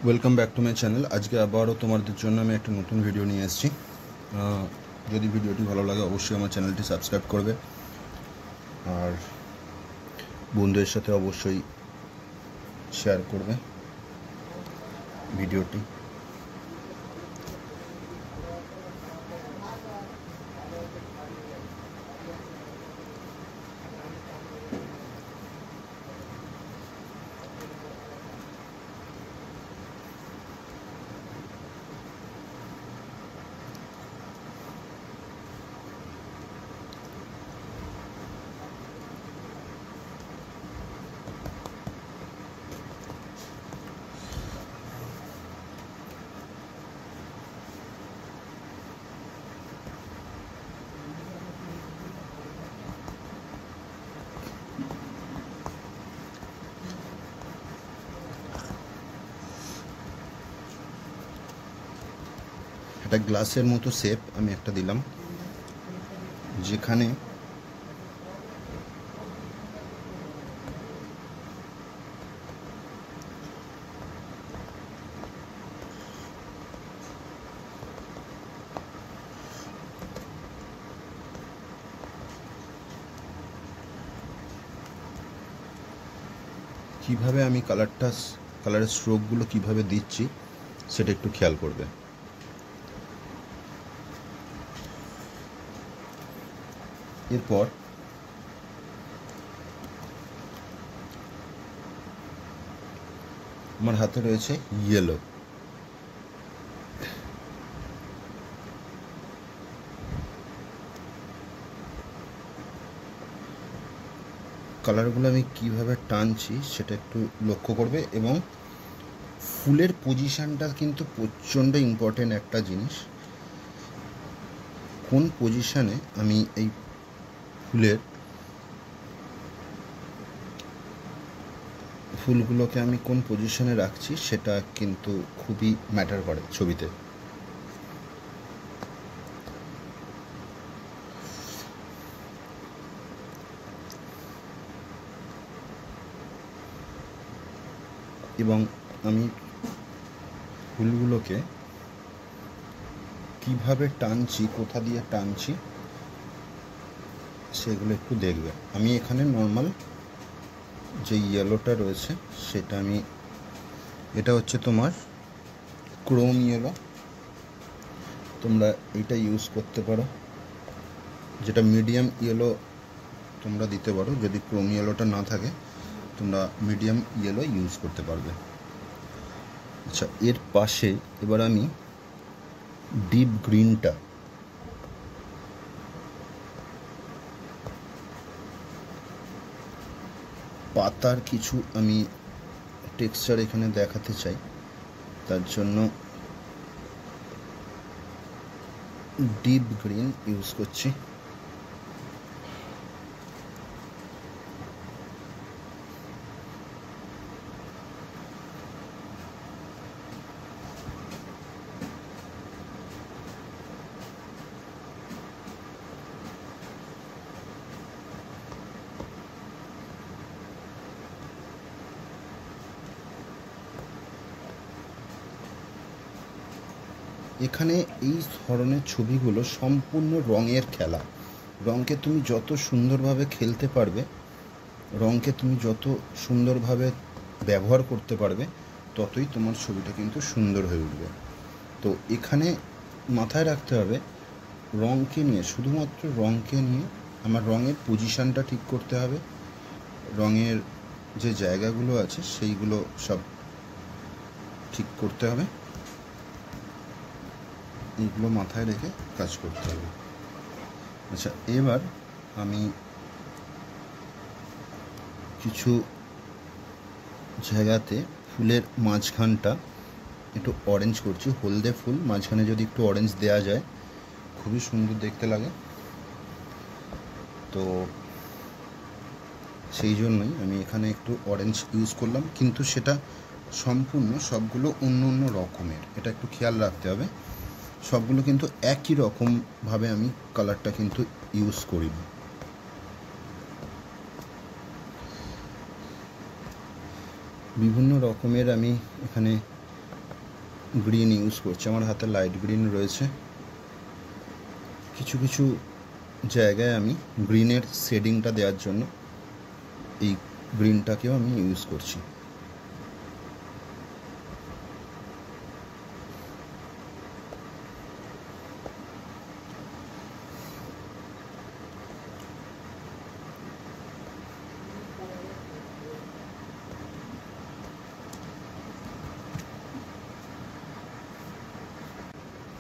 Welcome back to my channel. আজকে আবারও তোমাদের জন্য আমি একটা নতুন ভিডিও নিয়ে এসেছি। যদি ভিডিওটি ভালো লাগে অবশ্যই আমার চ্যানেলটি সাবস্ক্রাইব করবে আর বন্ধুদের সাথে অবশ্যই শেয়ার করবে ভিডিওটি। একটা গ্লাসের মতো শেপ আমি একটা দিলাম, যেখানে কিভাবে আমি কালারের স্ট্রোকগুলো কিভাবে দিচ্ছি সেটা একটু খেয়াল করবে। এরপর আমার হাতে রয়েছে ইয়েলো। কালারগুলো আমি কিভাবে টানছি সেটা একটু লক্ষ্য করবে, এবং ফুলের পজিশানটা কিন্তু প্রচণ্ড ইম্পর্টেন্ট একটা জিনিস। কোন পজিশানে আমি এই ফুলগুলোকে আমি কোন পজিশনে রাখছি সেটা কিন্তু খুবই ম্যাটার করে ছবিতে। এবং আমি ফুলগুলোকে কিভাবে টানছি, কোথা দিয়ে টানছি সেগুলো একটু দেখবে। আমি এখানে নর্মাল যে ইয়েলোটা রয়েছে সেটা এটা হচ্ছে তোমার ক্রোম ইয়েলো, তোমরা এইটা ইউজ করতে পারো। যেটা মিডিয়াম ইয়েলো তোমরা দিতে পারো, যদি ক্রোম ইয়েলোটা না থাকে তোমরা মিডিয়াম ইয়েলো ইউজ করতে পারবে। আচ্ছা, এর পাশে এবার আমি ডিপ গ্রিনটা পাতার কিছু আমি টেক্সচার এখানে দেখাতে চাই, তার জন্য ডিপ গ্রিন ইউজ করছি। এখানে এই ধরনের ছবিগুলো সম্পূর্ণ রঙের খেলা। রঙকে তুমি যত সুন্দরভাবে খেলতে পারবে, রঙকে তুমি যত সুন্দরভাবে ব্যবহার করতে পারবে, ততই তোমার ছবিটা কিন্তু সুন্দর হয়ে উঠবে। তো এখানে মাথায় রাখতে হবে রঙকে নিয়ে, শুধুমাত্র রঙকে নিয়ে আমার রঙের পজিশানটা ঠিক করতে হবে, রঙের যে জায়গাগুলো আছে সেইগুলো সব ঠিক করতে হবে, এইগুলো মাথায় রেখে কাজ করতে হবে। আচ্ছা, এবার আমি কিছু জায়গাতে ফুলের মাঝখানটা একটু অরেঞ্জ করছি, হলদে ফুল মাঝখানে যদি একটু অরেঞ্জ দেওয়া যায় খুবই সুন্দর দেখতে লাগে। তো সেই জন্যই আমি এখানে একটু অরেঞ্জ ইউজ করলাম, কিন্তু সেটা সম্পূর্ণ সবগুলো অন্য অন্য রকমের, এটা একটু খেয়াল রাখতে হবে। সবগুলো কিন্তু একই রকমভাবে আমি কালারটা কিন্তু ইউজ করি না। বিভিন্ন রকমের আমি এখানে গ্রিন ইউজ করছি। আমার হাতে লাইট গ্রিন রয়েছে। কিছু কিছু জায়গায় আমি গ্রিনের শেডিংটা দেওয়ার জন্য এই গ্রিনটাকেও আমি ইউজ করছি।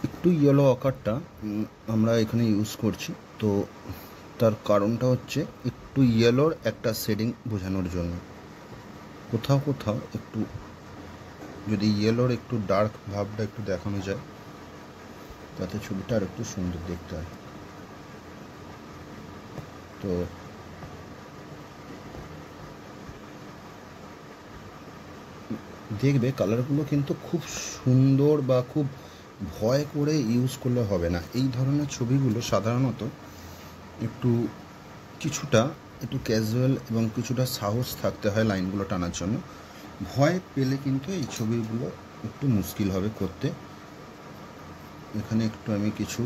একটু ইয়েলো আকারটা আমরা এখানে ইউজ করছি, তো তার কারণটা হচ্ছে একটু ইয়েলোর একটা শেডিং বোঝানোর জন্য। কোথাও কোথাও একটু যদি ইয়েলোর একটু ডার্ক ভাবটা একটু দেখানো যায়, তাতে ছবিটা আর একটু সুন্দর দেখতে হয়। তো দেখবে কালারগুলো কিন্তু খুব সুন্দর বা খুব ভয় করে ইউজ করলে হবে না। এই ধরনের ছবিগুলো সাধারণত কিছুটা একটু ক্যাজুয়াল এবং কিছুটা সাহস থাকতে হয় লাইনগুলো টানার জন্য। ভয় পেলে কিন্তু এই ছবিগুলো একটু মুশকিল হবে করতে। এখানে একটু আমি কিছু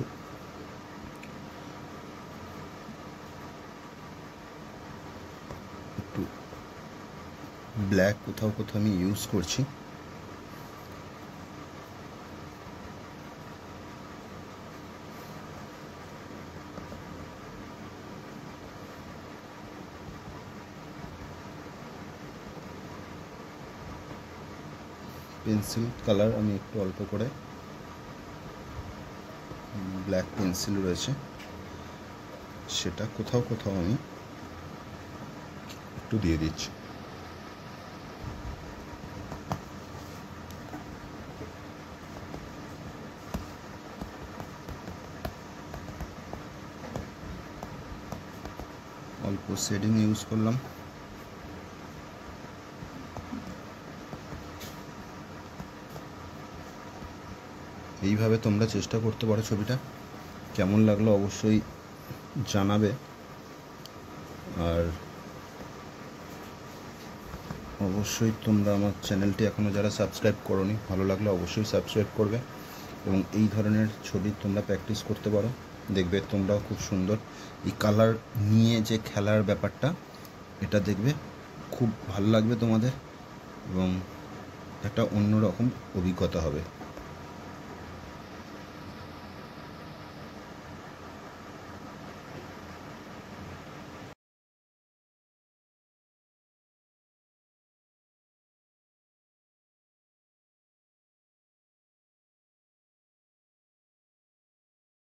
একটু ব্ল্যাক কোথাও কোথাও আমি ইউজ করছি। পেন্সিল কালার আমি একটু অল্প করে, ব্ল্যাক পেন্সিল রয়েছে, সেটা কোথাও কোথাও আমি একটু দিয়ে দিচ্ছি। অল্প শেডিং ইউজ করলাম। এইভাবে তোমরা চেষ্টা করতে পারো। ছবিটা কেমন লাগলো অবশ্যই জানাবে। আর অবশ্যই তোমরা আমার চ্যানেলটি এখনও যারা সাবস্ক্রাইব করোনি, ভালো লাগলে অবশ্যই সাবস্ক্রাইব করবে এবং এই ধরনের ছবি তোমরা প্র্যাকটিস করতে পারো। দেখবে তোমরাও খুব সুন্দর এই কালার নিয়ে যে খেলার ব্যাপারটা, এটা দেখবে খুব ভালো লাগবে তোমাদের এবং একটা অন্যরকম অভিজ্ঞতা হবে।